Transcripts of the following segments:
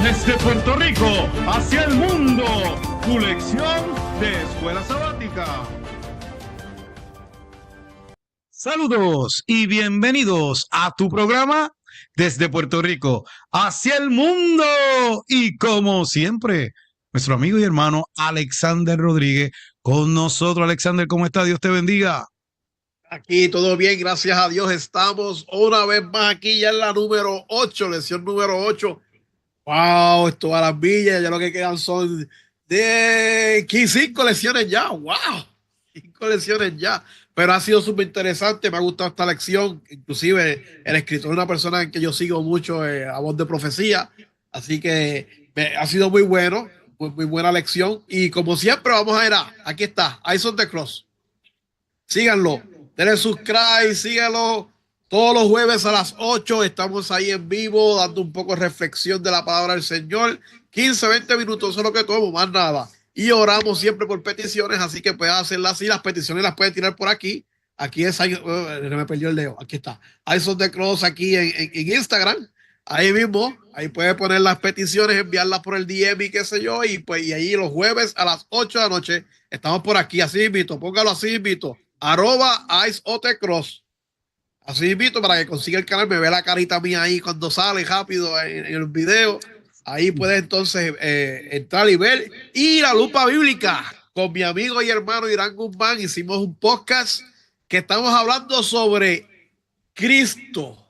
Desde Puerto Rico hacia el mundo, tu lección de escuela sabática. Saludos y bienvenidos a tu programa Desde Puerto Rico hacia el mundo. Y como siempre, nuestro amigo y hermano Alexander Rodríguez con nosotros. Alexander, ¿cómo está? Dios te bendiga. Aquí todo bien, gracias a Dios. Estamos una vez más aquí ya en la número 8, lección número 8. Wow, esto a las villas, ya lo que quedan son de 5 lecciones ya. Wow, 5 lecciones ya. Pero ha sido súper interesante, me ha gustado esta lección. Inclusive el escritor es una persona en que yo sigo mucho, a Voz de Profecía. Así que ha sido muy bueno, muy buena lección. Y como siempre vamos a ir aquí está, Eyes on the Cross. Síganlo, denle subscribe, síganlo. Todos los jueves a las 8 estamos ahí en vivo dando un poco de reflexión de la palabra del Señor. 15, 20 minutos, eso es lo que tomo, más nada. Y oramos siempre por peticiones, así que pueden hacerlas así. Las peticiones las pueden tirar por aquí. Aquí es, me perdió el dedo, aquí está. Eyes on the Cross aquí en Instagram. Ahí mismo, ahí puede poner las peticiones, enviarlas por el DM y qué sé yo. Y pues y ahí los jueves a las 8 de la noche estamos por aquí. Así invito, póngalo así invito. @Eyes on the Cross. Así invito para que consiga el canal, me ve la carita mía ahí cuando sale rápido en el video. Ahí puedes entonces entrar y ver. Y la lupa bíblica con mi amigo y hermano Irán Guzmán. Hicimos un podcast que estamos hablando sobre Cristo.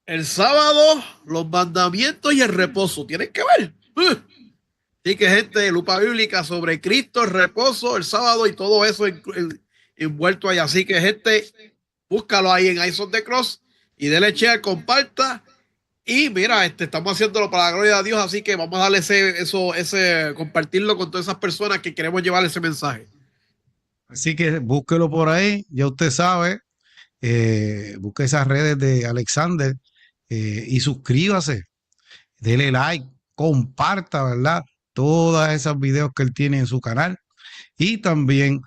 El sábado, los mandamientos y el reposo. Tienen que ver. Así que gente, lupa bíblica sobre Cristo, el reposo, el sábado y todo eso envuelto ahí. Así que gente, búscalo ahí en Eyes on the Cross y dele share, comparta. Y mira, estamos haciéndolo para la gloria de Dios, así que vamos a darle ese compartirlo con todas esas personas que queremos llevar ese mensaje. Así que búsquelo por ahí, ya usted sabe, busque esas redes de Alexander y suscríbase, dele like, comparta, ¿verdad? Todas esas videos que él tiene en su canal. Y también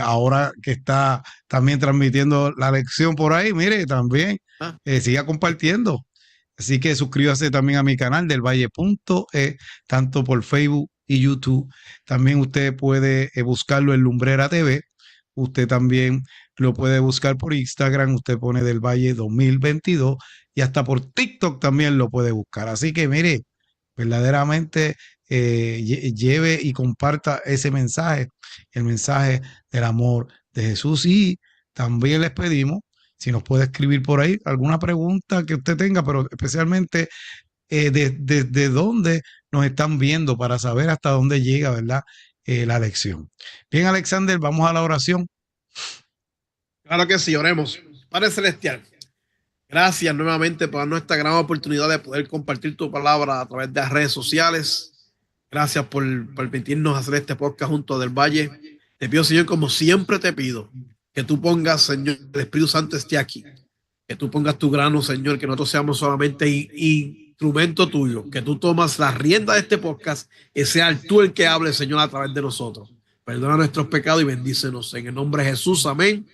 ahora que está también transmitiendo la lección por ahí, mire, también siga compartiendo. Así que suscríbase también a mi canal del Valle.e, tanto por Facebook y YouTube. También usted puede buscarlo en Lumbrera TV. Usted también lo puede buscar por Instagram. Usted pone del Valle 2022 y hasta por TikTok también lo puede buscar. Así que mire, verdaderamente lleve y comparta ese mensaje, el mensaje del amor de Jesús. Y también les pedimos si nos puede escribir por ahí alguna pregunta que usted tenga, pero especialmente de dónde nos están viendo para saber hasta dónde llega, ¿verdad? La lección. Bien, Alexander, vamos a la oración. Claro que sí, oremos. Padre Celestial, gracias nuevamente por darnos esta gran oportunidad de poder compartir tu palabra a través de las redes sociales. Gracias por permitirnos hacer este podcast junto del Valle. Te pido, Señor, como siempre te pido, que tú pongas, Señor, el Espíritu Santo esté aquí. Que tú pongas tu grano, Señor, que nosotros seamos solamente instrumento tuyo. Que tú tomas la rienda de este podcast y sea tú el que hable, Señor, a través de nosotros. Perdona nuestros pecados y bendícenos. En el nombre de Jesús, amén.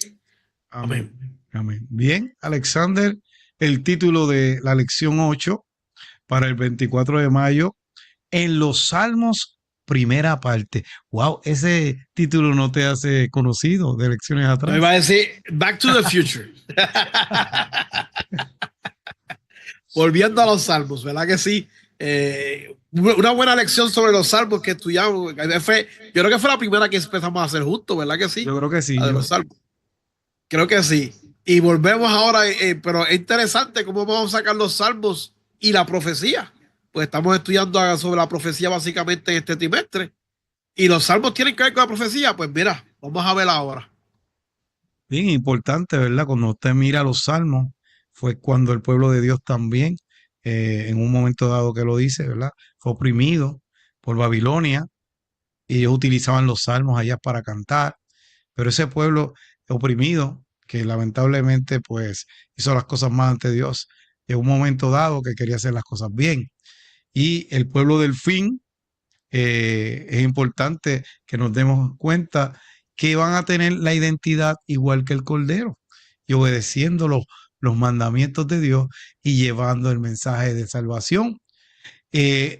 Amén. Amén. Bien, Alexander, el título de la lección 8 para el 24 de mayo, en los Salmos, primera parte. Wow, ese título no te hace conocido de lecciones atrás. Me va a decir Back to the Future. Volviendo a los Salmos, ¿verdad que sí? Una buena lección sobre los Salmos que estudiamos. Yo creo que fue la primera que empezamos a hacer juntos, ¿verdad que sí? Yo creo que sí. La de los Salmos. Creo que sí. Y volvemos ahora, pero es interesante cómo vamos a sacar los Salmos y la profecía. Pues estamos estudiando sobre la profecía básicamente en este trimestre. Y los Salmos tienen que ver con la profecía. Pues mira, vamos a ver ahora. Bien importante, ¿verdad? Cuando usted mira los Salmos, fue cuando el pueblo de Dios también, en un momento dado que lo dice, ¿verdad? Fue oprimido por Babilonia y ellos utilizaban los Salmos allá para cantar. Pero ese pueblo oprimido, que lamentablemente pues hizo las cosas mal ante Dios, en un momento dado que quería hacer las cosas bien. Y el pueblo del fin, es importante que nos demos cuenta que van a tener la identidad igual que el Cordero y obedeciendo los mandamientos de Dios y llevando el mensaje de salvación.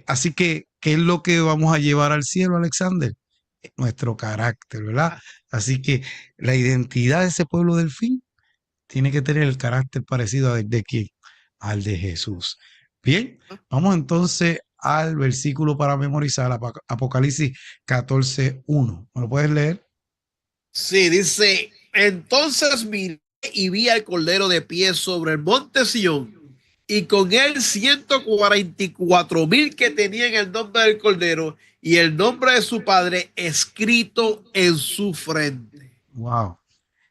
Así que, ¿qué es lo que vamos a llevar al cielo, Alexander? Nuestro carácter, ¿verdad? Así que la identidad de ese pueblo del fin tiene que tener el carácter parecido al de quién, al de Jesús. Bien, vamos entonces al versículo para memorizar, Apocalipsis 14:1. ¿Me lo puedes leer? Sí, dice, entonces miré y vi al Cordero de pie sobre el monte Sión, y con él 144,000 que tenían el nombre del Cordero y el nombre de su padre escrito en su frente. Wow.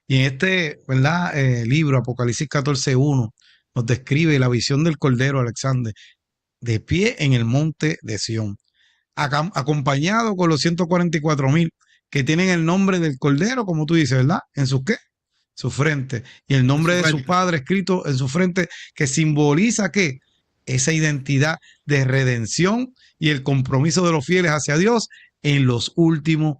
Y en este, ¿verdad? Libro, Apocalipsis 14:1, nos describe la visión del Cordero, Alexander, de pie en el monte de Sión, acompañado con los 144,000 que tienen el nombre del Cordero, como tú dices, ¿verdad? ¿En su qué? Su frente. Y el En nombre su de su frente. Padre escrito en su frente, que simboliza ¿qué? Esa identidad de redención y el compromiso de los fieles hacia Dios en los últimos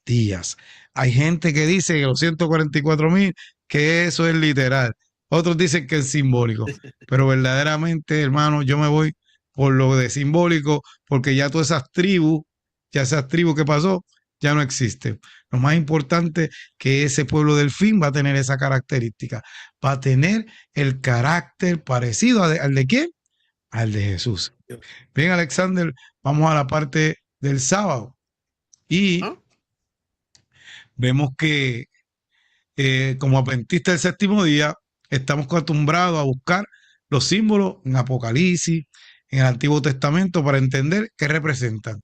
días. Hay gente que dice que los 144,000, que eso es literal. Otros dicen que es simbólico. Pero verdaderamente, hermano, yo me voy por lo de simbólico, porque ya todas esas tribus que pasó, ya no existen. Lo más importante que ese pueblo del fin va a tener esa característica, va a tener el carácter parecido al de quién, al de Jesús. Bien, Alexander, vamos a la parte del sábado y ¿Ah? vemos que como adventistas del séptimo día, estamos acostumbrados a buscar los símbolos en Apocalipsis, en el Antiguo Testamento, para entender qué representan.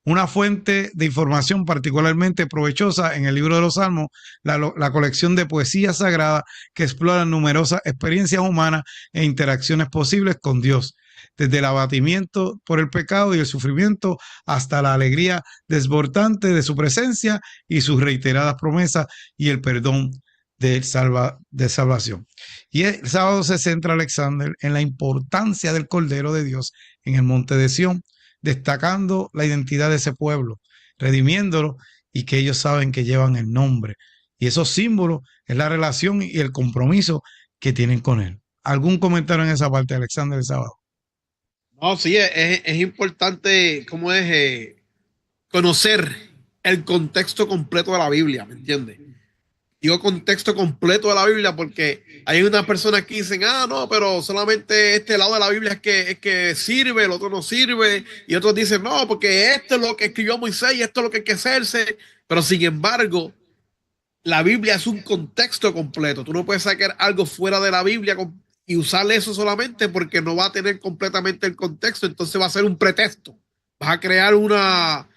Una fuente de información particularmente provechosa en el libro de los Salmos, la colección de poesía sagrada que explora numerosas experiencias humanas e interacciones posibles con Dios, desde el abatimiento por el pecado y el sufrimiento hasta la alegría desbordante de su presencia y sus reiteradas promesas y el perdón de salvación. Y el sábado se centra, Alexander, en la importancia del Cordero de Dios en el monte de Sión, destacando la identidad de ese pueblo, redimiéndolo y que ellos saben que llevan el nombre. Y esos símbolos es la relación y el compromiso que tienen con él. ¿Algún comentario en esa parte, Alexander, el sábado? No, sí, es importante, ¿cómo es? Conocer el contexto completo de la Biblia, ¿me entiendes? Digo contexto completo de la Biblia porque hay unas personas que dicen, ah, no, pero solamente este lado de la Biblia es que sirve, el otro no sirve, y otros dicen, no, porque esto es lo que escribió Moisés y esto es lo que hay que hacerse, pero sin embargo, la Biblia es un contexto completo. Tú no puedes sacar algo fuera de la Biblia y usar eso solamente porque no va a tener completamente el contexto, entonces va a ser un pretexto. Vas a crear vas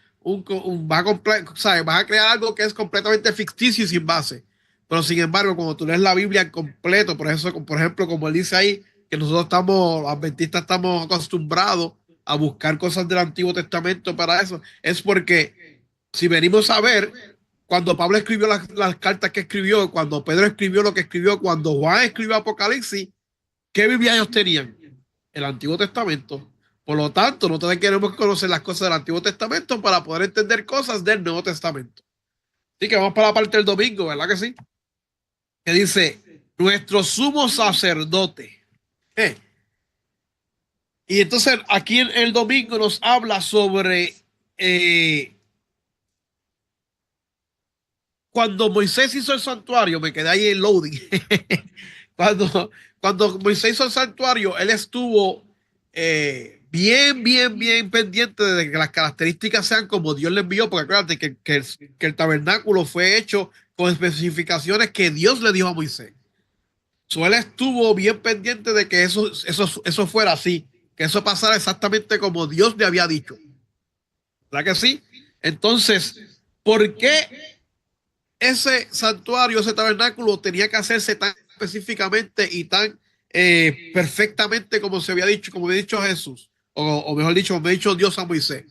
a crear algo que es completamente ficticio y sin base. Pero sin embargo, cuando tú lees la Biblia en completo, por ejemplo, como él dice ahí, que nosotros los adventistas estamos acostumbrados a buscar cosas del Antiguo Testamento para eso, es porque si venimos a ver, cuando Pablo escribió las cartas que escribió, cuando Pedro escribió lo que escribió, cuando Juan escribió Apocalipsis, ¿qué Biblia ellos tenían? El Antiguo Testamento. Por lo tanto, nosotros queremos conocer las cosas del Antiguo Testamento para poder entender cosas del Nuevo Testamento. Así que vamos para la parte del domingo, ¿verdad que sí? Que dice, nuestro sumo sacerdote. Eh. Y entonces aquí en el domingo nos habla sobre cuando Moisés hizo el santuario, me quedé ahí en loading. cuando Moisés hizo el santuario, él estuvo bien pendiente de que las características sean como Dios le envió, porque acuérdate que el tabernáculo fue hecho con especificaciones que Dios le dijo a Moisés. Él estuvo bien pendiente de que eso fuera así, que eso pasara exactamente como Dios le había dicho. ¿Verdad que sí? Entonces, ¿por qué ese santuario, ese tabernáculo tenía que hacerse tan específicamente y tan perfectamente como se había dicho, como había dicho Jesús, o mejor dicho, como había dicho Dios a Moisés?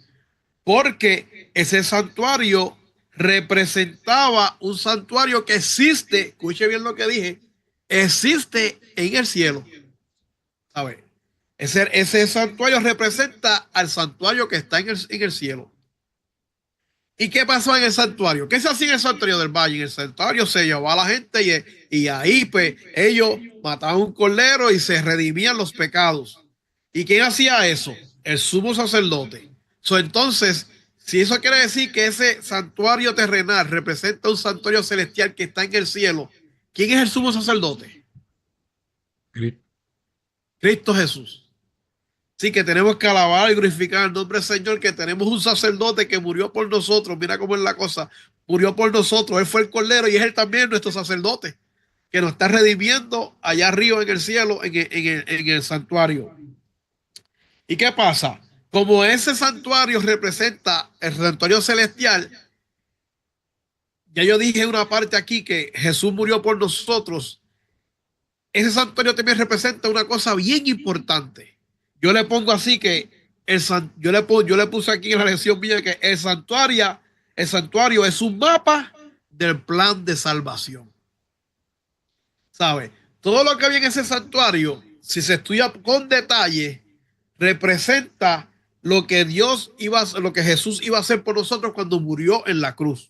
Porque ese santuario representaba un santuario que existe, escuche bien lo que dije, existe en el cielo. ¿Sabe? Ese santuario representa al santuario que está en el cielo. ¿Y qué pasó en el santuario? ¿Qué se hacía en el santuario del valle? En el santuario se llevaba a la gente y ahí pues ellos mataban un cordero y se redimían los pecados. ¿Y quién hacía eso? el sumo sacerdote. Entonces, si eso quiere decir que ese santuario terrenal representa un santuario celestial que está en el cielo, ¿quién es el sumo sacerdote? Cristo Jesús. Sí, que tenemos que alabar y glorificar el nombre del Señor, que tenemos un sacerdote que murió por nosotros. Mira cómo es la cosa. Murió por nosotros. Él fue el Cordero y es Él también nuestro sacerdote, que nos está redimiendo allá arriba en el cielo, en el santuario. ¿Y qué pasa? Como ese santuario representa el santuario celestial, ya yo dije en una parte aquí que Jesús murió por nosotros. Ese santuario también representa una cosa bien importante. Yo le pongo así que yo le puse aquí en la lección mía que el santuario es un mapa del plan de salvación. ¿Sabe? Todo lo que había en ese santuario, si se estudia con detalle, representa lo que lo que Jesús iba a hacer por nosotros cuando murió en la cruz.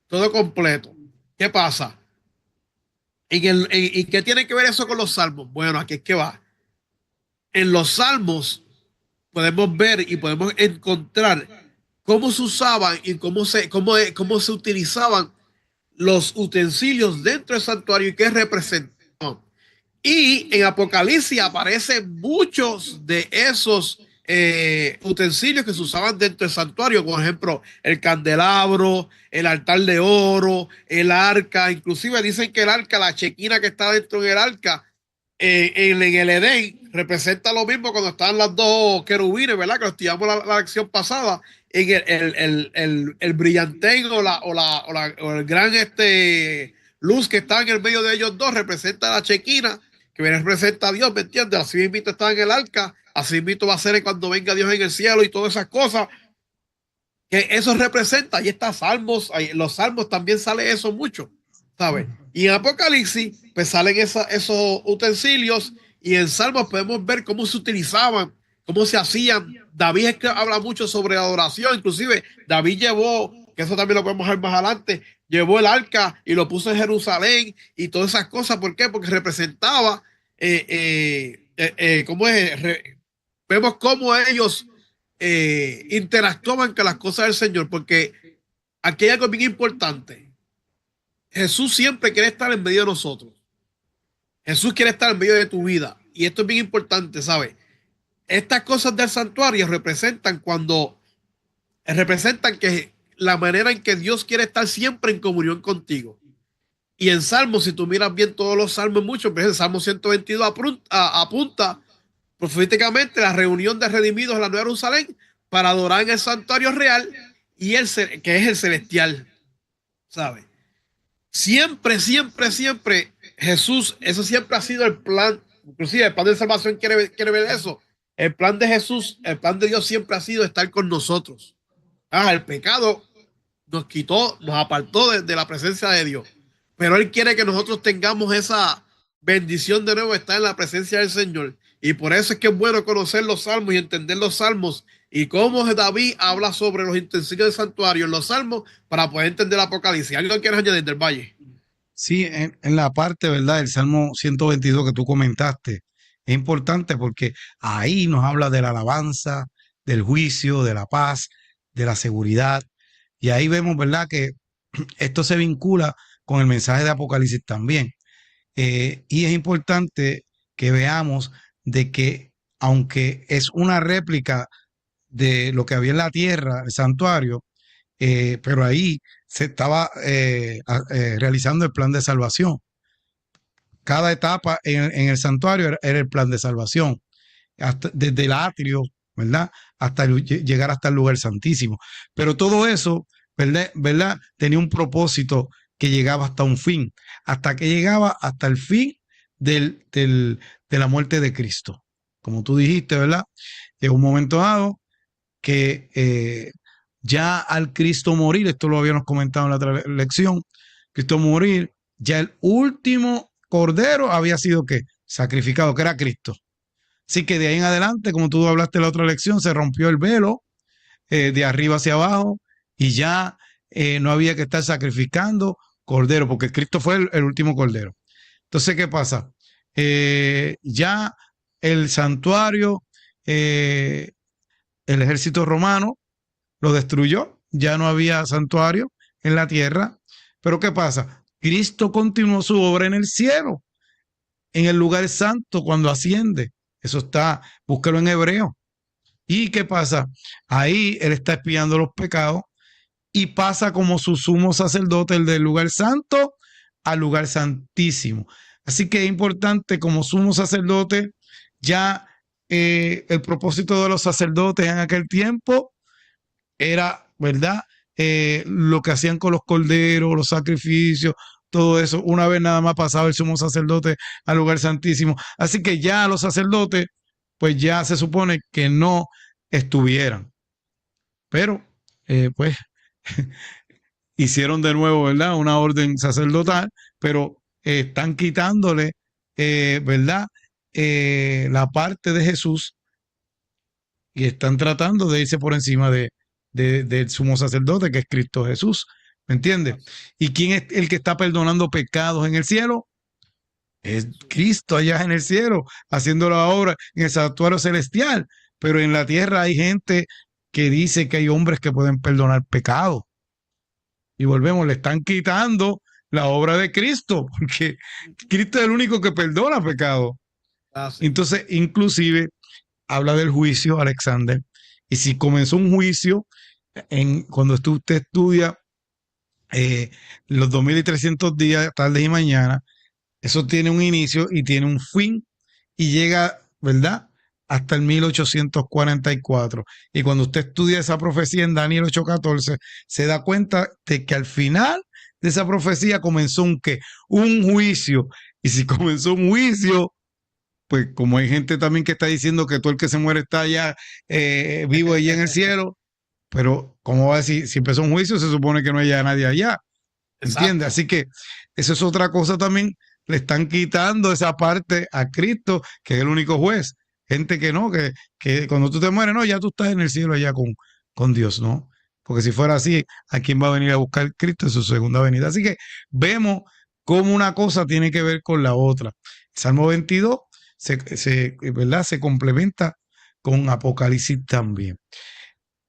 Todo completo. ¿Qué pasa? ¿Y qué tiene que ver eso con los salmos? Bueno, aquí es que va. En los salmos podemos ver y podemos encontrar cómo se usaban y cómo se utilizaban los utensilios dentro del santuario y qué representaban. Y en Apocalipsis aparecen muchos de esos utensilios que se usaban dentro del santuario, por ejemplo, el candelabro, el altar de oro, el arca, inclusive dicen que el arca, la chequina que está dentro del arca, en el Edén, representa lo mismo cuando estaban las dos querubines, ¿verdad? Que lo estudiamos la lección pasada, en el brillantén o el gran luz que está en el medio de ellos dos, representa la chequina, que representa a Dios, ¿me entiendes? Así mismo está en el arca, así mismo va a ser cuando venga Dios en el cielo y todas esas cosas, que eso representa. Ahí está Salmos, los Salmos también sale eso mucho, ¿sabes? Y en Apocalipsis, pues salen esos utensilios, y en Salmos podemos ver cómo se utilizaban, cómo se hacían. David es que habla mucho sobre adoración, inclusive David llevó, que eso también lo podemos ver más adelante, llevó el arca y lo puso en Jerusalén y todas esas cosas. ¿Por qué? Porque representaba, ¿cómo es? Vemos cómo ellos interactuaban con las cosas del Señor, porque aquí hay algo bien importante. Jesús siempre quiere estar en medio de nosotros. Jesús quiere estar en medio de tu vida. Y esto es bien importante, ¿sabes? Estas cosas del santuario representan que la manera en que Dios quiere estar siempre en comunión contigo. Y en Salmos, si tú miras bien todos los salmos, muchos, el Salmo 122 apunta proféticamente la reunión de redimidos en la Nueva Jerusalén para adorar en el santuario real, y que es el celestial, ¿sabes? Siempre, siempre, siempre Jesús, eso siempre ha sido el plan. Inclusive el plan de salvación quiere ver eso. El plan de Jesús, el plan de Dios siempre ha sido estar con nosotros. El pecado nos quitó, nos apartó de la presencia de Dios, pero Él quiere que nosotros tengamos esa bendición de nuevo, estar en la presencia del Señor. Y por eso es que es bueno conocer los salmos y entender los salmos, y cómo David habla sobre los utensilios del santuario en los salmos para poder entender el Apocalipsis. ¿Algo quieres añadir del Valle? Sí, en la parte, ¿verdad? El Salmo 122 que tú comentaste, es importante porque ahí nos habla de la alabanza, del juicio, de la paz, de la seguridad. Y ahí vemos, ¿verdad? Que esto se vincula con el mensaje de Apocalipsis también. Y es importante que veamos de que, aunque es una réplica de lo que había en la tierra, el santuario, pero ahí se estaba realizando el plan de salvación. Cada etapa en el santuario era el plan de salvación, desde el atrio, ¿verdad? Hasta llegar hasta el lugar santísimo. Pero todo eso, ¿verdad? Tenía un propósito que llegaba hasta un fin, hasta que llegaba hasta el fin de la muerte de Cristo. Como tú dijiste, ¿verdad? Llegó un momento dado que ya al Cristo morir, esto lo habíamos comentado en la otra lección, Cristo morir, ya el último cordero había sido ¿qué? Sacrificado, que era Cristo. Así que de ahí en adelante, como tú hablaste en la otra lección, se rompió el velo de arriba hacia abajo, y ya no había que estar sacrificando cordero, porque Cristo fue el último cordero. Entonces, ¿qué pasa? Ya el santuario el ejército romano lo destruyó, ya no había santuario en la tierra. Pero ¿qué pasa? Cristo continuó su obra en el cielo, en el lugar santo cuando asciende. Eso está, búsquelo en hebreo. ¿Y qué pasa? Ahí él está expiando los pecados y pasa como su sumo sacerdote, el del lugar santo al lugar santísimo. Así que es importante como sumo sacerdote, ya el propósito de los sacerdotes en aquel tiempo era, ¿verdad? Lo que hacían con los corderos, los sacrificios, todo eso. Una vez nada más pasaba el sumo sacerdote al lugar santísimo. Así que ya los sacerdotes, pues ya se supone que no estuvieran. Pero, pues, hicieron de nuevo, ¿verdad? Una orden sacerdotal, pero están quitándole, ¿verdad? La parte de Jesús y están tratando de irse por encima del sumo sacerdote, que es Cristo Jesús. ¿Me entiendes? ¿Y quién es el que está perdonando pecados en el cielo? Es Cristo allá en el cielo, haciendo la obra en el santuario celestial. Pero en la tierra hay gente que dice que hay hombres que pueden perdonar pecados. Y volvemos, le están quitando la obra de Cristo, porque Cristo es el único que perdona pecados. Sí. Entonces, inclusive, habla del juicio, Alexander. Y si comenzó un juicio, cuando usted estudia los 2300 días, tardes y mañanas, eso tiene un inicio y tiene un fin y llega, ¿verdad? Hasta el 1844. Y cuando usted estudia esa profecía en Daniel 8:14, se da cuenta de que al final de esa profecía comenzó un juicio. Y si comenzó un juicio, pues como hay gente también que está diciendo que todo el que se muere está allá vivo allá en el cielo, pero ¿cómo va a decir? Si empezó un juicio, se supone que no haya nadie allá. ¿Entiendes? Así que eso es otra cosa también. Le están quitando esa parte a Cristo, que es el único juez. Gente que no, que cuando tú te mueres, no, ya tú estás en el cielo allá con Dios, ¿no? Porque si fuera así, ¿a quién va a venir a buscar Cristo en su segunda venida? Así que vemos cómo una cosa tiene que ver con la otra. Salmo 22 ¿verdad? Se complementa con Apocalipsis también.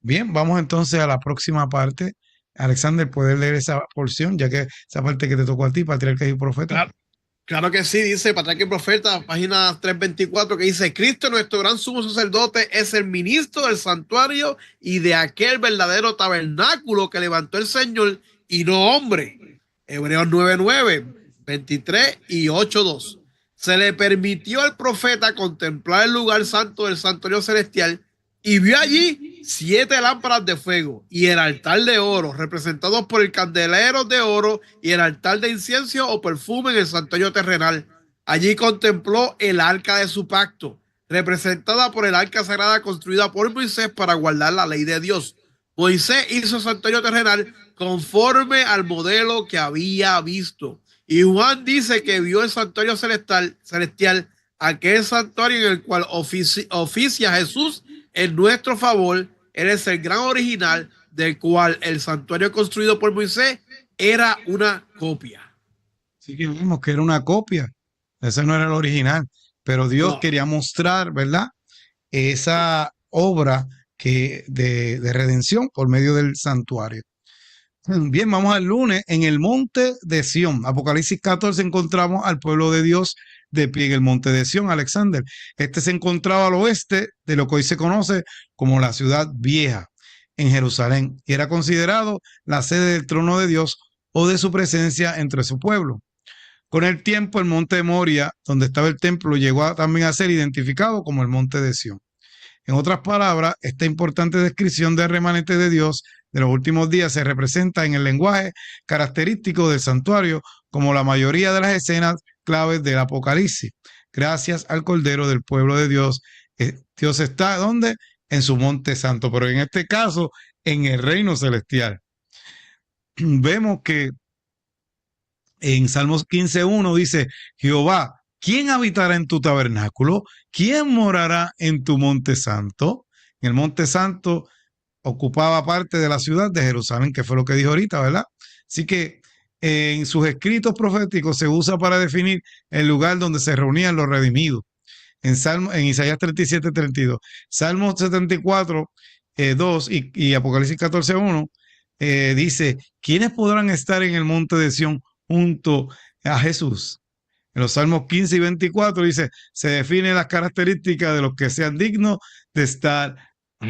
Bien, vamos entonces a la próxima parte. Alexander, ¿puedes leer esa porción, ya que esa parte que te tocó a ti, Patriarca y Profeta? Claro que sí, dice Patriarca y Profeta, página 324, que dice: Cristo, nuestro gran sumo sacerdote, es el ministro del santuario y de aquel verdadero tabernáculo que levantó el Señor y no hombre. Hebreos 9:9, 23 y 8:2. Se le permitió al profeta contemplar el lugar santo del santuario celestial y vio allí 7 lámparas de fuego y el altar de oro, representados por el candelero de oro y el altar de incienso o perfume en el santuario terrenal. Allí contempló el arca de su pacto, representada por el arca sagrada construida por Moisés para guardar la ley de Dios. Moisés hizo el santuario terrenal conforme al modelo que había visto. Y Juan dice que vio el santuario celestial, aquel santuario en el cual oficia Jesús en nuestro favor. Él es el gran original, del cual el santuario construido por Moisés era una copia. Sí, que vimos que era una copia. Ese no era el original. Pero Dios quería mostrar, ¿verdad? Esa obra de redención por medio del santuario. Bien, vamos al lunes. En el monte de Sión, Apocalipsis 14, encontramos al pueblo de Dios de pie en el monte de Sión, Alexander. Este se encontraba al oeste de lo que hoy se conoce como la ciudad vieja, en Jerusalén, y era considerado la sede del trono de Dios o de su presencia entre su pueblo. Con el tiempo, el monte de Moria, donde estaba el templo, llegó también a ser identificado como el monte de Sión. En otras palabras, esta importante descripción del remanente de Dios de los últimos días se representa en el lenguaje característico del santuario, como la mayoría de las escenas claves del Apocalipsis. Gracias al Cordero del pueblo de Dios, Dios está, ¿dónde? En su monte santo, pero en este caso, en el reino celestial. Vemos que en Salmos 15:1 dice: Jehová, ¿quién habitará en tu tabernáculo? ¿Quién morará en tu monte santo? En el monte santo ocupaba parte de la ciudad de Jerusalén, que fue lo que dijo ahorita, ¿verdad? Así que en sus escritos proféticos se usa para definir el lugar donde se reunían los redimidos. en Isaías 37, 32, Salmo 74, 2 y Apocalipsis 14, 1, dice, ¿quiénes podrán estar en el monte de Sión junto a Jesús? En los Salmos 15 y 24 dice, se definen las características de los que sean dignos de estar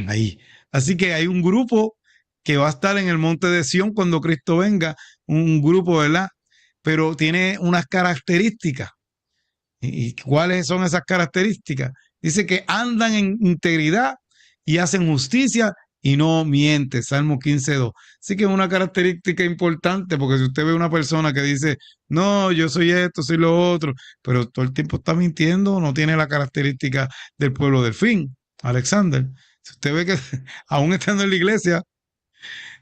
ahí. Así que hay un grupo que va a estar en el monte de Sión cuando Cristo venga, un grupo, ¿verdad? Pero tiene unas características. ¿Y cuáles son esas características? Dice que andan en integridad y hacen justicia y no miente, Salmo 15:2. Así que es una característica importante, porque si usted ve una persona que dice, no, yo soy esto, soy lo otro, pero todo el tiempo está mintiendo, no tiene la característica del pueblo del fin, Alexander. Si usted ve que aún estando en la iglesia,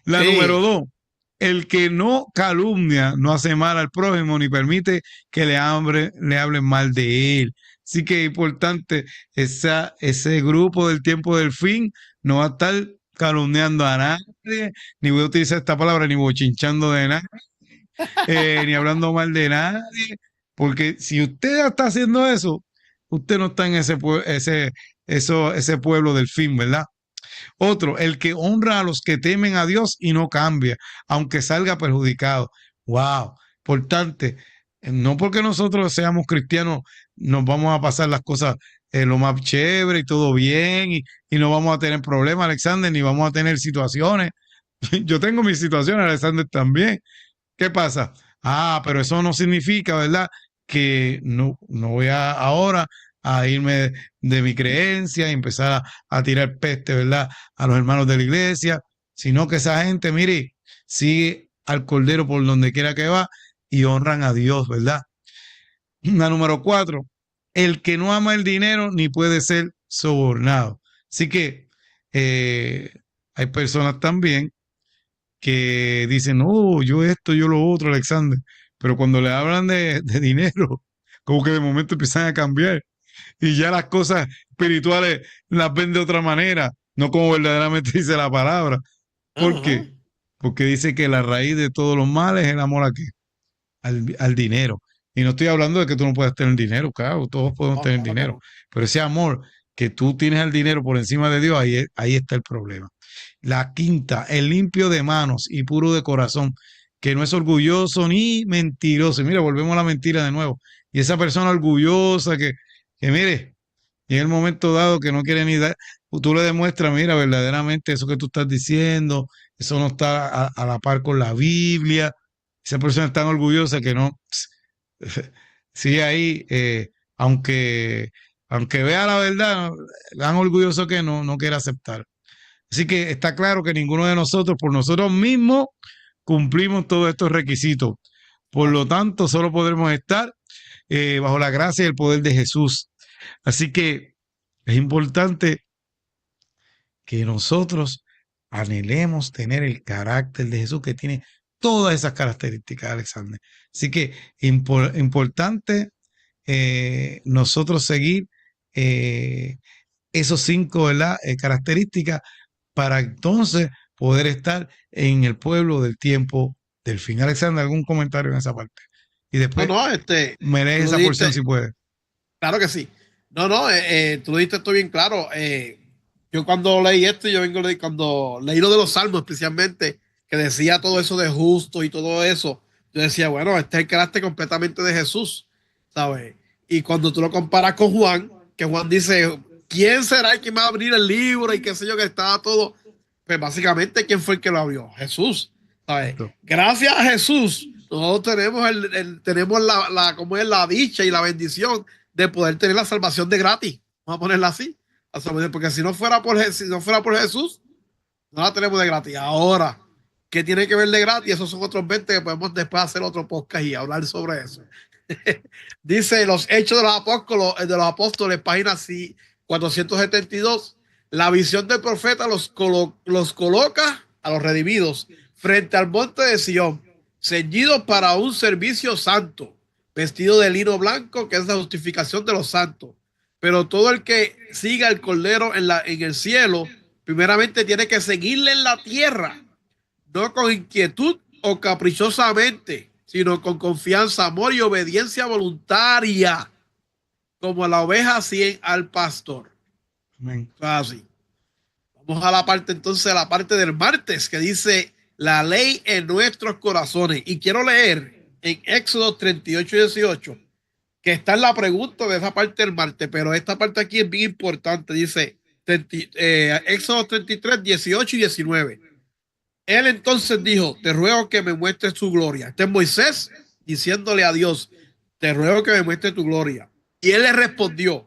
la número Sí, 2, el que no calumnia, no hace mal al prójimo, ni permite que le hablen mal de él. Así que es importante, ese grupo del tiempo del fin no va a estar calumniando a nadie, ni voy a utilizar esta palabra, ni bochinchando de nadie, ni hablando mal de nadie, porque si usted está haciendo eso, usted no está en ese pueblo del fin, ¿verdad? Otro, el que honra a los que temen a Dios y no cambia, aunque salga perjudicado. Wow, importante. No porque nosotros seamos cristianos nos vamos a pasar las cosas lo más chévere y todo bien y no vamos a tener problemas, Alexander, ni vamos a tener situaciones. Yo tengo mis situaciones, Alexander, también. ¿Qué pasa? Ah, pero eso no significa, ¿verdad? Que no voy ahora a irme de mi creencia y empezar a tirar peste, ¿verdad? A los hermanos de la iglesia, sino que esa gente, mire, sigue al Cordero por donde quiera que va y honran a Dios, ¿verdad? La número 4, el que no ama el dinero ni puede ser sobornado. Así que hay personas también que dicen, no, yo esto, yo lo otro, Alexander. Pero cuando le hablan de dinero, como que de momento empiezan a cambiar y ya las cosas espirituales las ven de otra manera, no como verdaderamente dice la palabra. ¿Por ajá. qué? Porque dice que la raíz de todos los males es el amor a qué? Al dinero. Y no estoy hablando de que tú no puedas tener dinero, claro, todos podemos No, tener claro que dinero, no. pero ese amor que tú tienes al dinero por encima de Dios, ahí está el problema. La quinta, el limpio de manos y puro de corazón, que no es orgulloso ni mentiroso. Y mira, volvemos a la mentira de nuevo. Y esa persona orgullosa que mire, y en el momento dado que no quiere ni dar, tú le demuestras, mira, verdaderamente eso que tú estás diciendo, eso no está a la par con la Biblia. Esa persona es tan orgullosa que no sigue ahí, aunque, aunque vea la verdad, tan orgulloso que no quiere aceptar. Así que está claro que ninguno de nosotros, por nosotros mismos, cumplimos todos estos requisitos. Por lo Así. tanto, solo podremos estar bajo la gracia y el poder de Jesús. Así que es importante que nosotros anhelemos tener el carácter de Jesús que tiene todas esas características, Alexander. Así que importante nosotros seguir eh, esos 5, ¿verdad? Características para entonces poder estar en el pueblo del tiempo del fin. Alexander, ¿algún comentario en esa parte? Y No, después no, me lees tú lo esa porción dijiste, si puedes. claro que sí. No, no, tú lo dijiste esto bien claro. Yo cuando leí esto, cuando leí lo de los salmos especialmente, que decía todo eso de justo y todo eso, yo decía, bueno, este es el carácter completamente de Jesús, ¿sabes? Y cuando tú lo comparas con Juan, que Juan dice, ¿quién será el que me va a abrir el libro y qué sé yo, que estaba todo? Pues básicamente, ¿quién fue el que lo abrió? Jesús, ¿sabes? Exacto. Gracias a Jesús, nosotros tenemos, tenemos ¿cómo es? La dicha y la bendición de poder tener la salvación de gratis. Vamos a ponerla así. Porque si no fuera por Jesús, no la tenemos de gratis. Ahora, ¿qué tiene que ver de gratis? Esos son otros 20 que podemos después hacer otro podcast y hablar sobre eso. Dice los Hechos de los Apóstoles, página 472. La visión del profeta los coloca a los redimidos frente al monte de Sión, ceñidos para un servicio santo, vestido de lino blanco, que es la justificación de los santos. Pero todo el que siga el Cordero en el cielo, primeramente tiene que seguirle en la tierra, no con inquietud o caprichosamente, sino con confianza, amor y obediencia voluntaria. como la oveja siguen al pastor. Amén. Así. Vamos a la parte entonces, a la parte del martes, que dice la ley en nuestros corazones. Y quiero leer en Éxodo 38:18, que está en la pregunta de esa parte del martes, pero esta parte aquí es bien importante. Dice Éxodo 33:18 y 19. Él entonces dijo, te ruego que me muestres tu gloria. Este es Moisés diciéndole a Dios, te ruego que me muestres tu gloria. Y él le respondió,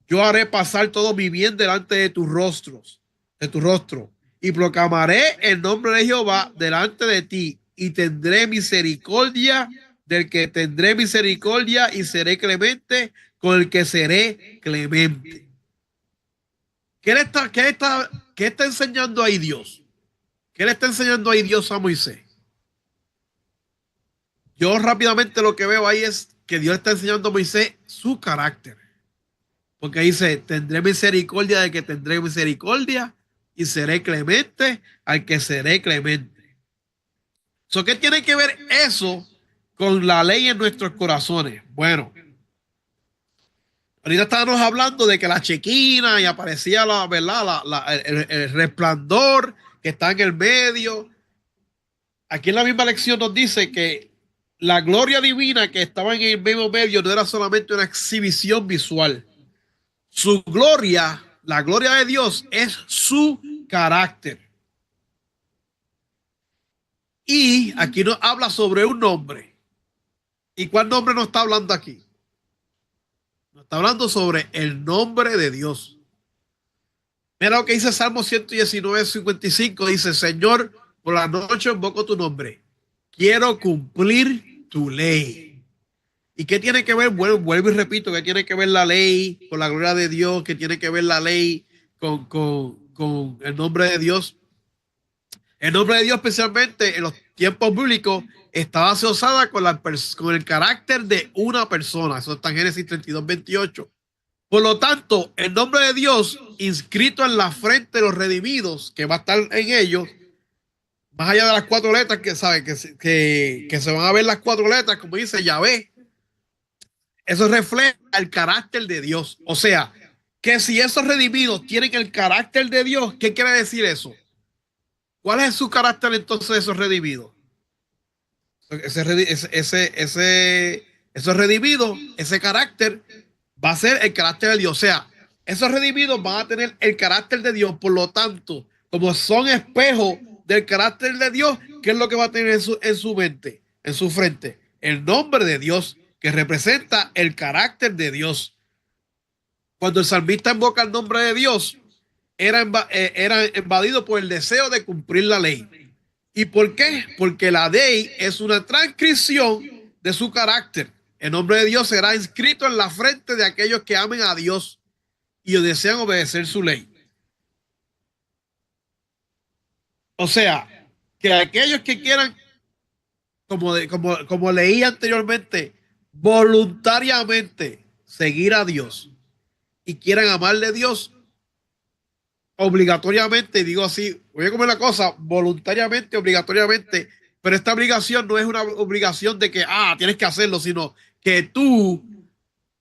yo haré pasar todo mi bien delante de tus rostros, de tu rostro, y proclamaré el nombre de Jehová delante de ti, y tendré misericordia del que tendré misericordia, y seré clemente con el que seré clemente. ¿Qué está enseñando ahí Dios? ¿Qué le está enseñando ahí Dios a Moisés? Yo rápidamente lo que veo ahí es que Dios está enseñando a Moisés su carácter. Porque dice, tendré misericordia del que tendré misericordia y seré clemente al que seré clemente. ¿Qué tiene que ver eso con la ley en nuestros corazones? Bueno, ahorita estábamos hablando de que la chequina y aparecía la verdad, el resplandor que está en el medio. Aquí en la misma lección nos dice que la gloria divina que estaba en el mismo medio no era solamente una exhibición visual. Su gloria, la gloria de Dios, es su carácter. Y aquí nos habla sobre un nombre. ¿Y cuál nombre nos está hablando aquí? Nos está hablando sobre el nombre de Dios. Mira lo que dice Salmo 119:55. Dice, Señor, por la noche invoco tu nombre. Quiero cumplir tu ley. ¿Y qué tiene que ver? Bueno, vuelvo y repito, ¿qué tiene que ver la ley con la gloria de Dios? ¿Qué tiene que ver la ley con el nombre de Dios? El nombre de Dios, especialmente en los tiempos bíblicos, estaba asociada con el carácter de una persona. Eso está en Génesis 32:28. Por lo tanto, el nombre de Dios inscrito en la frente de los redimidos, que va a estar en ellos, más allá de las cuatro letras que saben que se van a ver las cuatro letras, como dice Yahvé, eso refleja el carácter de Dios. O sea, que si esos redimidos tienen el carácter de Dios, ¿qué quiere decir eso? ¿Cuál es su carácter entonces de esos redimidos? Esos redimidos, ese carácter va a ser el carácter de Dios. O sea, esos redimidos van a tener el carácter de Dios. Por lo tanto, como son espejos del carácter de Dios, ¿qué es lo que va a tener en su mente, en su frente? El nombre de Dios, que representa el carácter de Dios. Cuando el salmista invoca el nombre de Dios, era invadido por el deseo de cumplir la ley. ¿Y por qué? Porque la ley es una transcripción de su carácter. El nombre de Dios será inscrito en la frente de aquellos que amen a Dios y desean obedecer su ley. O sea, que aquellos que quieran, como leí anteriormente, voluntariamente seguir a Dios y quieran amarle a Dios, obligatoriamente, digo así, voy a comer la cosa, voluntariamente, obligatoriamente, pero esta obligación no es una obligación de que, tienes que hacerlo, sino que tú,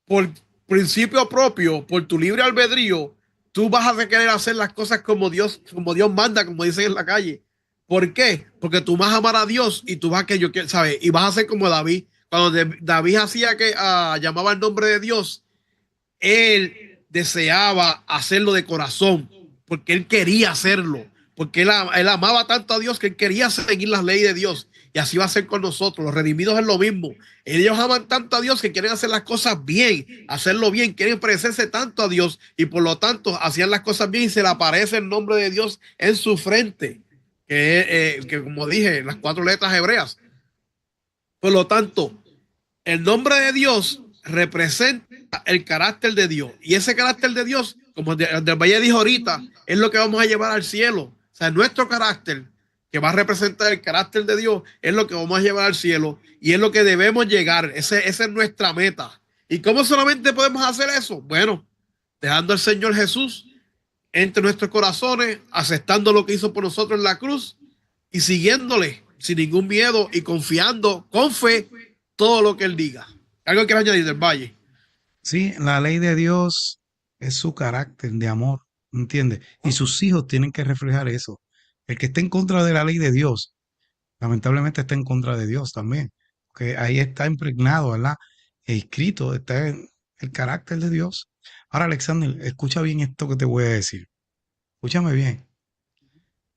por principio propio, por tu libre albedrío, tú vas a querer hacer las cosas como Dios manda, como dicen en la calle. ¿Por qué? Porque tú vas a amar a Dios y tú vas a que yo quiero, ¿sabes? Y vas a ser como David. Cuando David hacía que llamaba el nombre de Dios, él deseaba hacerlo de corazón, porque él quería hacerlo, porque él amaba tanto a Dios que él quería seguir las leyes de Dios. Y así va a ser con nosotros. Los redimidos es lo mismo. Ellos aman tanto a Dios que quieren hacer las cosas bien, hacerlo bien, quieren parecerse tanto a Dios y por lo tanto hacían las cosas bien y se le aparece el nombre de Dios en su frente, que como dije, las cuatro letras hebreas. Por lo tanto, el nombre de Dios representa el carácter de Dios. Y ese carácter de Dios, como Del Valle dijo ahorita, es lo que vamos a llevar al cielo. O sea, nuestro carácter, que va a representar el carácter de Dios, es lo que vamos a llevar al cielo. Y es lo que debemos llegar. Esa es nuestra meta. ¿Y cómo solamente podemos hacer eso? Bueno, dejando al Señor Jesús entre nuestros corazones, aceptando lo que hizo por nosotros en la cruz y siguiéndole sin ningún miedo y confiando con fe todo lo que Él diga. ¿Algo que añadir Del Valle? Sí, la ley de Dios es su carácter de amor, ¿entiendes? Y sus hijos tienen que reflejar eso. El que esté en contra de la ley de Dios, lamentablemente está en contra de Dios también, que ahí está impregnado, ¿verdad? Escrito, está en el carácter de Dios. Ahora, Alexander, escucha bien esto que te voy a decir. Escúchame bien.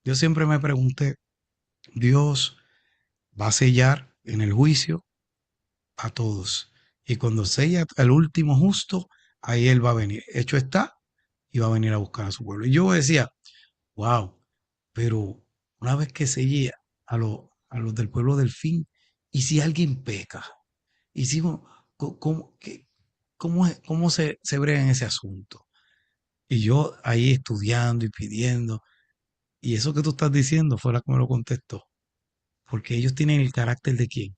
Yo siempre me pregunté, Dios va a sellar en el juicio a todos. Y cuando sella al último justo, ahí Él va a venir. Hecho está, y va a venir a buscar a su pueblo. Y yo decía, wow, pero una vez que selle a los del pueblo del fin, ¿y si alguien peca? ¿Y si cómo se brega en ese asunto? Y yo ahí estudiando y pidiendo, y eso que tú estás diciendo fue la que me lo contestó, porque ellos tienen el carácter de quién,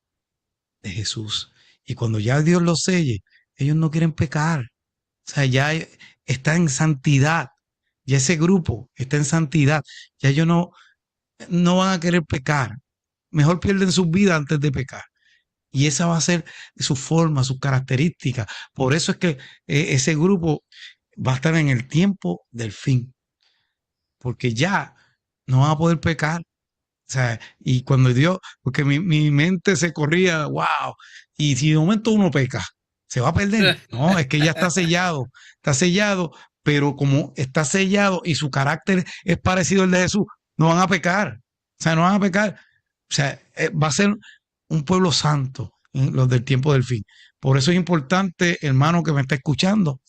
de Jesús. Y cuando ya Dios los selle, ellos no quieren pecar. O sea, ya está en santidad. Ya ese grupo está en santidad. Ya ellos no van a querer pecar. Mejor pierden sus vidas antes de pecar. Y esa va a ser su forma, sus características. Por eso es que ese grupo va a estar en el tiempo del fin. Porque ya no van a poder pecar. O sea, y cuando Dios, porque mi mente se corría, wow, y si de momento uno peca, se va a perder. No, es que ya está sellado, pero como está sellado y su carácter es parecido al de Jesús, no van a pecar. O sea, no van a pecar. O sea, va a ser un pueblo santo, los del tiempo del fin. Por eso es importante, hermano que me está escuchando,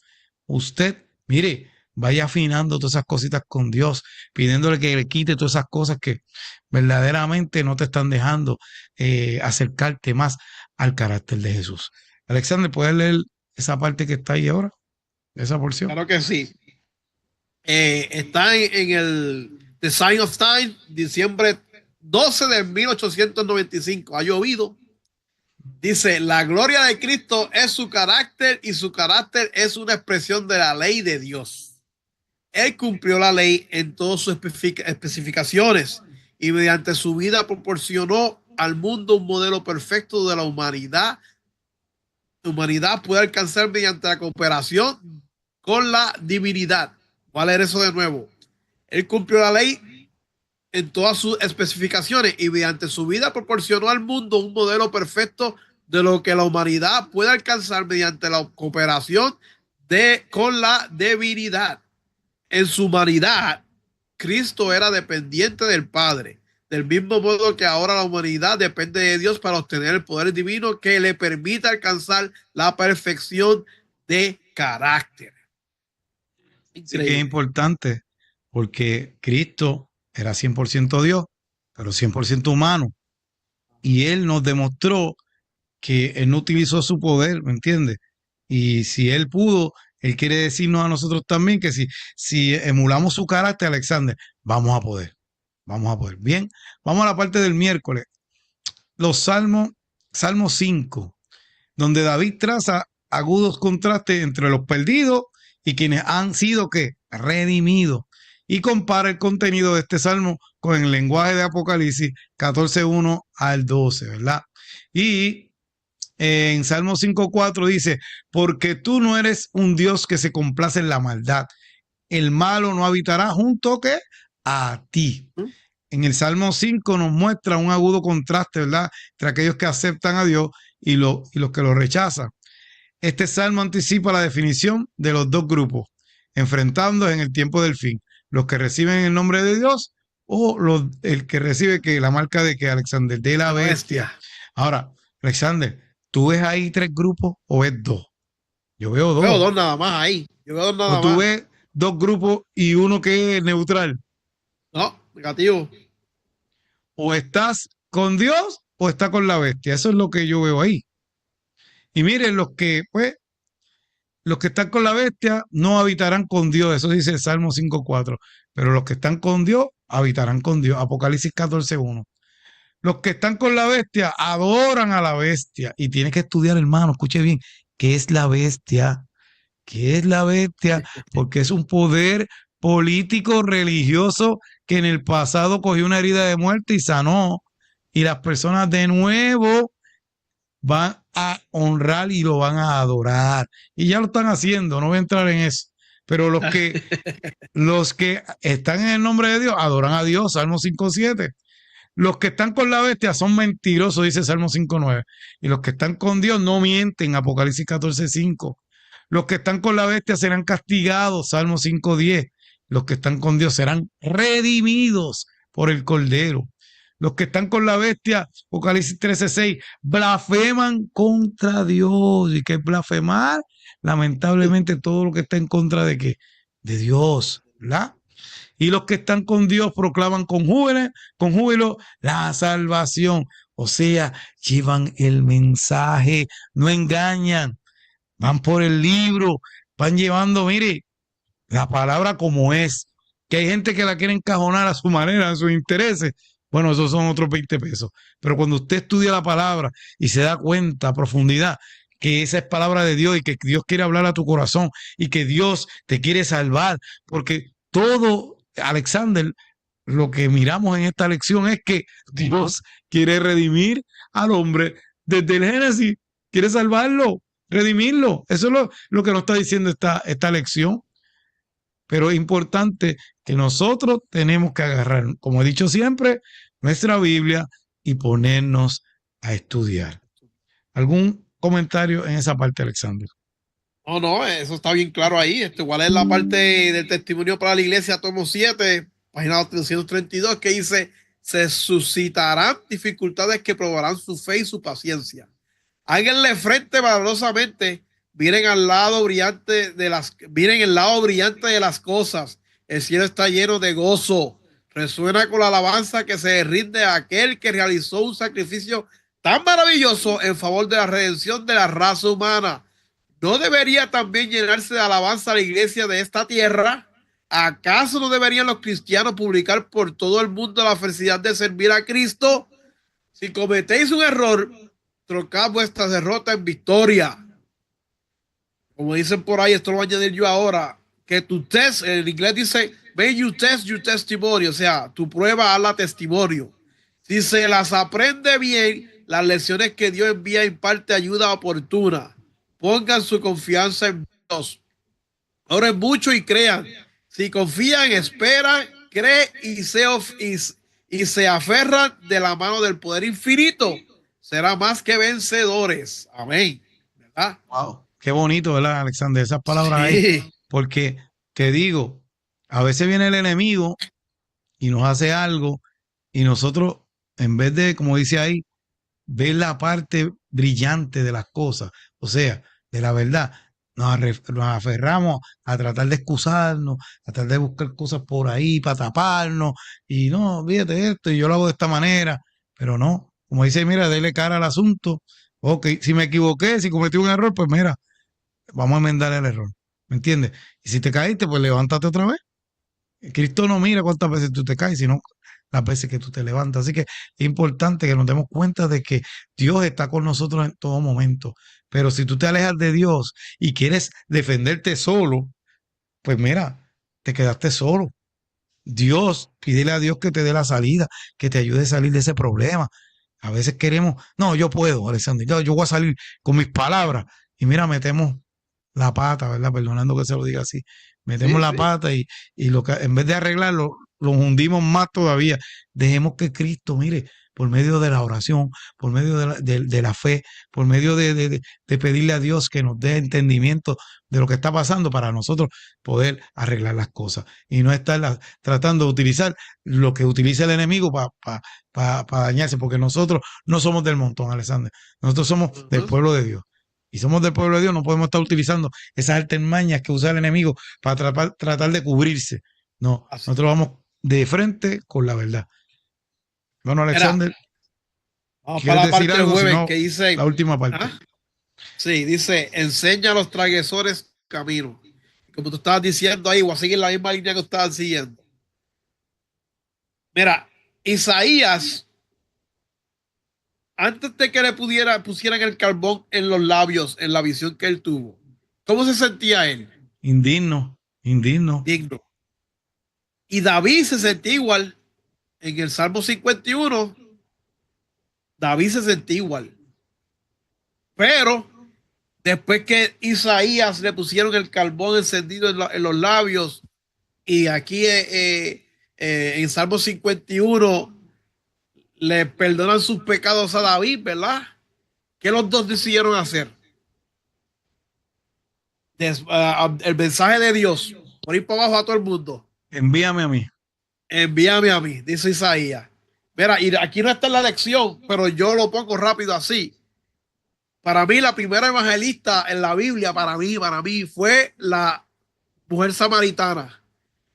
usted, mire, vaya afinando todas esas cositas con Dios, pidiéndole que le quite todas esas cosas que verdaderamente no te están dejando acercarte más al carácter de Jesús. Alexander, ¿puedes leer esa parte que está ahí ahora? Esa porción. Claro que sí. Está en el The Sign of Time, diciembre 12 de 1895. Ha llovido. Dice, la gloria de Cristo es su carácter y su carácter es una expresión de la ley de Dios. Él cumplió la ley en todas sus especificaciones y mediante su vida proporcionó al mundo un modelo perfecto de la humanidad. La humanidad puede alcanzar mediante la cooperación con la divinidad. Voy a leer eso de nuevo. Él cumplió la ley en todas sus especificaciones y mediante su vida proporcionó al mundo un modelo perfecto de lo que la humanidad puede alcanzar mediante la cooperación con la divinidad. En su humanidad, Cristo era dependiente del Padre, del mismo modo que ahora la humanidad depende de Dios para obtener el poder divino que le permite alcanzar la perfección de carácter. Sí que es importante porque Cristo era 100% Dios, pero 100% humano. Y Él nos demostró que Él no utilizó su poder, ¿me entiendes? Y si Él pudo, Él quiere decirnos a nosotros también que si emulamos su carácter, Alexander, vamos a poder. Vamos a poder. Bien, vamos a la parte del miércoles. Los salmos, Salmo 5, donde David traza agudos contrastes entre los perdidos y quienes han sido ¿qué? Redimidos. Y compara el contenido de este salmo con el lenguaje de Apocalipsis 14:1 al 12, ¿verdad? Y en Salmo 5:4 dice, porque tú no eres un Dios que se complace en la maldad. El malo no habitará junto ¿qué? A ti. En el Salmo 5 nos muestra un agudo contraste, ¿verdad? Entre aquellos que aceptan a Dios y los que lo rechazan. Este salmo anticipa la definición de los dos grupos, enfrentándose en el tiempo del fin. Los que reciben el nombre de Dios o el que recibe que la marca de que Alexander, de la bestia. Ahora, Alexander, ¿tú ves ahí tres grupos o ves dos? Yo veo dos. Veo dos nada más ahí. Yo veo dos nada ¿O tú más. ves dos grupos y uno que es neutral? No, negativo. O estás con Dios o estás con la bestia. Eso es lo que yo veo ahí. Y miren, los que están con la bestia no habitarán con Dios. Eso dice el Salmo 5:4. Pero los que están con Dios habitarán con Dios. Apocalipsis 14:1. Los que están con la bestia adoran a la bestia. Y tienes que estudiar, hermano, escuche bien, ¿qué es la bestia? ¿Qué es la bestia? Porque es un poder político religioso que en el pasado cogió una herida de muerte y sanó. Y las personas de nuevo van a honrar y lo van a adorar. Y ya lo están haciendo, no voy a entrar en eso. Pero los que están en el nombre de Dios adoran a Dios, Salmo 5:7. Los que están con la bestia son mentirosos, dice Salmo 5:9. Y los que están con Dios no mienten, Apocalipsis 14:5. Los que están con la bestia serán castigados, Salmo 5:10. Los que están con Dios serán redimidos por el Cordero. Los que están con la bestia, Apocalipsis 13:6, blasfeman contra Dios. ¿Y qué es blasfemar? Lamentablemente todo lo que está en contra de qué? De Dios, ¿verdad? Y los que están con Dios proclaman con júbilo la salvación. O sea, llevan el mensaje, no engañan, van por el libro, van llevando, mire, la palabra como es. Que hay gente que la quiere encajonar a su manera, a sus intereses. Bueno, esos son otros 20 pesos. Pero cuando usted estudia la palabra y se da cuenta a profundidad que esa es palabra de Dios y que Dios quiere hablar a tu corazón y que Dios te quiere salvar, porque todo, Alexander, lo que miramos en esta lección es que Dios quiere redimir al hombre desde el Génesis, quiere salvarlo, redimirlo. Eso es lo que nos está diciendo esta lección. Pero es importante que nosotros tenemos que agarrar, como he dicho siempre, nuestra Biblia y ponernos a estudiar. ¿Algún comentario en esa parte, Alexander? No, no, eso está bien claro ahí. ¿Cuál es la parte del testimonio para la iglesia, tomo 7, página 332, que dice, se suscitarán dificultades que probarán su fe y su paciencia? Háganle frente valerosamente, miren el lado brillante de las cosas. El cielo está lleno de gozo. Resuena con la alabanza que se rinde a aquel que realizó un sacrificio tan maravilloso en favor de la redención de la raza humana. ¿No debería también llenarse de alabanza la iglesia de esta tierra? ¿Acaso no deberían los cristianos publicar por todo el mundo la felicidad de servir a Cristo? Si cometéis un error, trocad vuestra derrota en victoria. Como dicen por ahí, esto lo voy a añadir yo ahora, que tu test, en inglés dice, may you test your testimony, o sea, tu prueba hazla testimonio. Si se las aprende bien, las lecciones que Dios envía imparte ayuda oportuna. Pongan su confianza en Dios. Oren mucho y crean. Si confían, esperan, creen y se aferran de la mano del poder infinito, será más que vencedores. Amén. ¿Verdad? Wow, qué bonito, ¿verdad, Alexander? Esas palabras ahí, Sí. porque te digo, a veces viene el enemigo y nos hace algo y nosotros, en vez de, como dice ahí, ver la parte brillante de las cosas, o sea, de la verdad, nos aferramos a tratar de excusarnos, a tratar de buscar cosas por ahí para taparnos, y no, fíjate esto, y yo lo hago de esta manera, pero no, como dice, mira, dele cara al asunto, ok, si me equivoqué, si cometí un error, pues mira, vamos a enmendar el error, ¿me entiendes? Y si te caíste, pues levántate otra vez. Cristo no mira cuántas veces tú te caes, sino las veces que tú te levantas. Así que es importante que nos demos cuenta de que Dios está con nosotros en todo momento. Pero si tú te alejas de Dios y quieres defenderte solo, pues mira, te quedaste solo. Dios, pídele a Dios que te dé la salida, que te ayude a salir de ese problema. A veces queremos, no, yo puedo, Alexander, yo voy a salir con mis palabras. Y mira, metemos la pata, ¿verdad? Perdonando que se lo diga así. Metemos Sí, la sí. pata y lo que, en vez de arreglarlo, lo hundimos más todavía. Dejemos que Cristo, mire, por medio de la oración, por medio de la fe, por medio de pedirle a Dios que nos dé entendimiento de lo que está pasando para nosotros poder arreglar las cosas y no estar tratando de utilizar lo que utiliza el enemigo para dañarse, porque nosotros no somos del montón, Alexander. Nosotros somos del pueblo de Dios. Y somos del pueblo de Dios, no podemos estar utilizando esas artimañas que usa el enemigo para tratar de cubrirse. No, Así. nosotros vamos de frente con la verdad. Bueno, Mira, Alexander, vamos ¿quieres para la decir parte del algo? Si jueves no, que la dice, última parte. ¿ah? Sí, dice, enseña a los transgresores camino. Como tú estabas diciendo ahí, voy a seguir la misma línea que estaban siguiendo. Mira, Isaías, antes de que le pusieran el carbón en los labios, en la visión que él tuvo, ¿cómo se sentía él? Indigno, indigno. Digno. Y David se sentía igual. En el Salmo 51, David se sentía igual. Pero después que Isaías le pusieron el carbón encendido en los labios, y aquí en Salmo 51 le perdonan sus pecados a David, ¿verdad? ¿Qué los dos decidieron hacer? El mensaje de Dios, por ir para abajo a todo el mundo. Envíame a mí. Envíame a mí, dice Isaías. Mira, y aquí no está en la lección, pero yo lo pongo rápido así. Para mí, la primera evangelista en la Biblia, para mí, fue la mujer samaritana.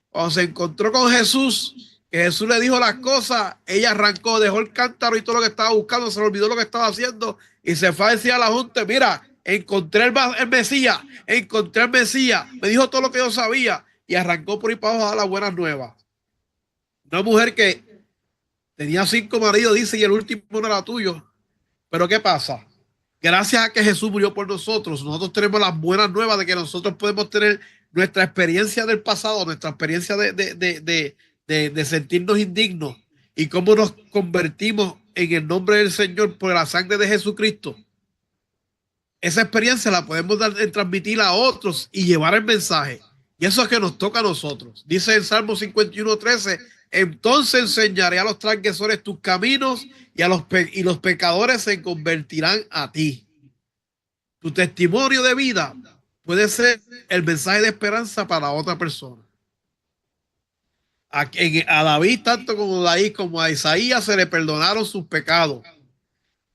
Cuando se encontró con Jesús, que Jesús le dijo las cosas, ella arrancó, dejó el cántaro y todo lo que estaba buscando, se le olvidó lo que estaba haciendo y se fue a decir a la junta, mira, encontré el Mesías, encontré el Mesías, me dijo todo lo que yo sabía y arrancó por ir para abajo a dar las buenas nuevas. Una mujer que tenía 5 maridos, dice, y el último no era tuyo. Pero ¿qué pasa? Gracias a que Jesús murió por nosotros, nosotros tenemos las buenas nuevas de que nosotros podemos tener nuestra experiencia del pasado, nuestra experiencia de sentirnos indignos y cómo nos convertimos en el nombre del Señor por la sangre de Jesucristo. Esa experiencia la podemos transmitir a otros y llevar el mensaje. Y eso es que nos toca a nosotros. Dice en Salmo 51:13, entonces enseñaré a los transgresores tus caminos y los pecadores se convertirán a ti. Tu testimonio de vida puede ser el mensaje de esperanza para otra persona. A David, tanto como a Isaías, se le perdonaron sus pecados.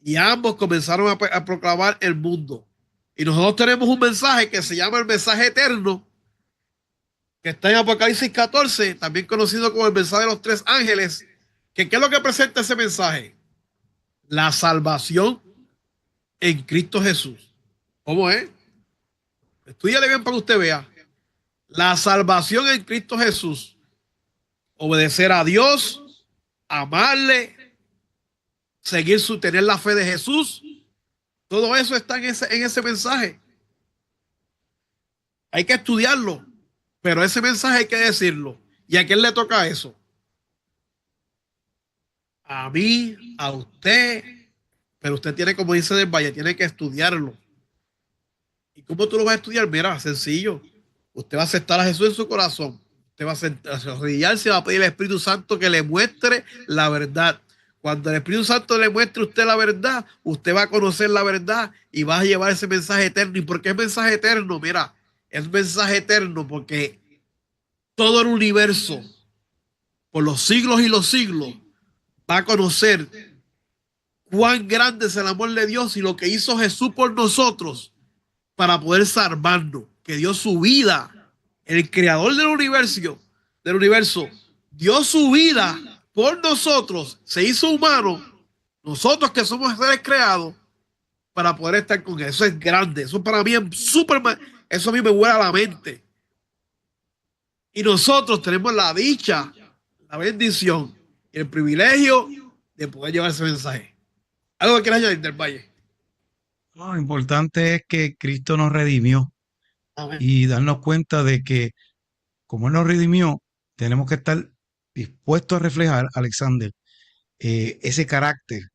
Y ambos comenzaron a proclamar el mundo. Y nosotros tenemos un mensaje que se llama el mensaje eterno, que está en Apocalipsis 14, también conocido como el mensaje de los 3 ángeles. ¿Qué es lo que presenta ese mensaje? La salvación en Cristo Jesús. ¿Cómo es? Estúdiale bien para que usted vea. La salvación en Cristo Jesús. Obedecer a Dios, amarle, tener la fe de Jesús. Todo eso está en ese mensaje. Hay que estudiarlo, pero ese mensaje hay que decirlo. ¿Y a quién le toca eso? A mí, a usted, pero usted tiene, como dice Del Valle, tiene que estudiarlo. ¿Y cómo tú lo vas a estudiar? Mira, sencillo. Usted va a aceptar a Jesús en su corazón. Usted va a arrodillarse y va a pedir al Espíritu Santo que le muestre la verdad. Cuando el Espíritu Santo le muestre a usted la verdad, usted va a conocer la verdad y va a llevar ese mensaje eterno. ¿Y por qué es mensaje eterno? Mira, es mensaje eterno porque todo el universo, por los siglos y los siglos, va a conocer cuán grande es el amor de Dios y lo que hizo Jesús por nosotros para poder salvarnos, que dio su vida, el creador del universo, dio su vida por nosotros, se hizo humano, nosotros que somos seres creados, para poder estar con él. Eso es grande, eso para mí es súper, eso a mí me vuela la mente. Y nosotros tenemos la dicha, la bendición y el privilegio de poder llevar ese mensaje. ¿Algo que quieras añadir, Del Valle? Lo importante es que Cristo nos redimió Amén. y darnos cuenta de que como Él nos redimió, tenemos que estar dispuestos a reflejar, Alexander, ese carácter,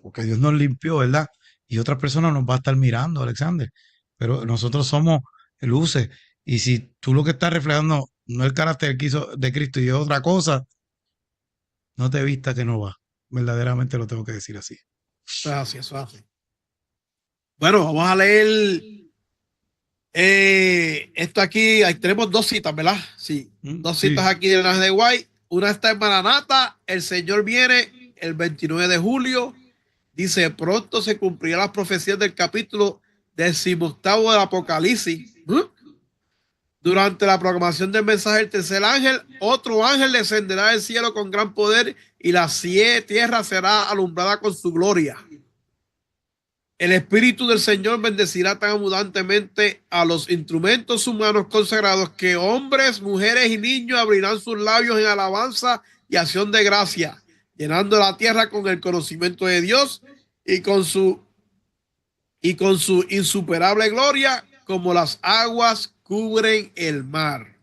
porque Dios nos limpió, ¿verdad? Y otras personas nos va a estar mirando, Alexander, pero nosotros somos luces. Y si tú lo que estás reflejando no es el carácter que hizo de Cristo y es otra cosa, no te vistas que no va. Verdaderamente lo tengo que decir así. Eso es así, eso es así. Bueno, vamos a leer esto aquí. Ahí tenemos 2 citas, ¿verdad? Sí, 2 Sí. citas aquí de las de White. Una está en Maranata, el Señor viene el 29 de julio. Dice, pronto se cumplirán las profecías del capítulo 18 del Apocalipsis. Durante la proclamación del mensaje del tercer ángel, otro ángel descenderá del cielo con gran poder y la tierra será alumbrada con su gloria. El Espíritu del Señor bendecirá tan abundantemente a los instrumentos humanos consagrados que hombres, mujeres y niños abrirán sus labios en alabanza y acción de gracia, llenando la tierra con el conocimiento de Dios y con su insuperable gloria, como las aguas cubren el mar.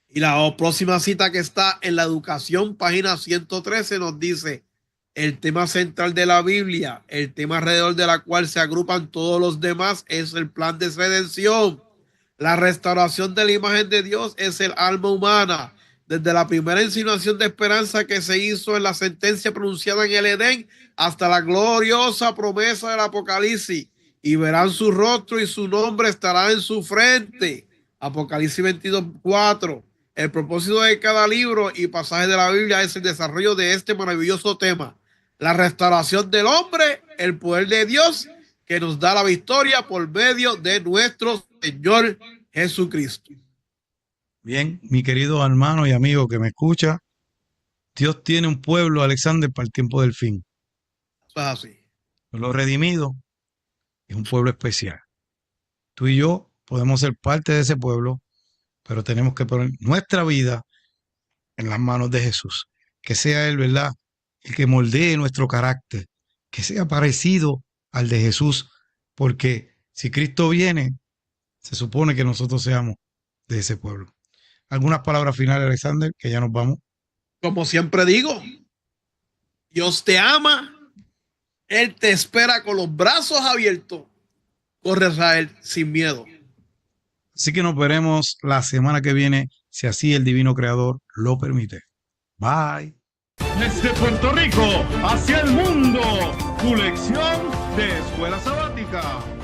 Y la próxima cita que está en la educación, página 113, nos dice, el tema central de la Biblia, el tema alrededor de la cual se agrupan todos los demás, es el plan de redención. La restauración de la imagen de Dios es el alma humana. Desde la primera insinuación de esperanza que se hizo en la sentencia pronunciada en el Edén hasta la gloriosa promesa del Apocalipsis. Y verán su rostro y su nombre estará en su frente. Apocalipsis 22:4. El propósito de cada libro y pasaje de la Biblia es el desarrollo de este maravilloso tema. La restauración del hombre, el poder de Dios que nos da la victoria por medio de nuestro Señor Jesucristo. Bien, mi querido hermano y amigo que me escucha, Dios tiene un pueblo, Alexander, para el tiempo del fin. Eso es así. Los redimidos es un pueblo especial. Tú y yo podemos ser parte de ese pueblo, pero tenemos que poner nuestra vida en las manos de Jesús. Que sea Él, ¿verdad?, el que moldee nuestro carácter, que sea parecido al de Jesús, porque si Cristo viene, se supone que nosotros seamos de ese pueblo. ¿Algunas palabras finales, Alexander, que ya nos vamos? Como siempre digo, Dios te ama, Él te espera con los brazos abiertos. Corre a Él sin miedo. Así que nos veremos la semana que viene, si así el Divino Creador lo permite. Bye. Desde Puerto Rico hacia el mundo, tu lección de escuela sabática.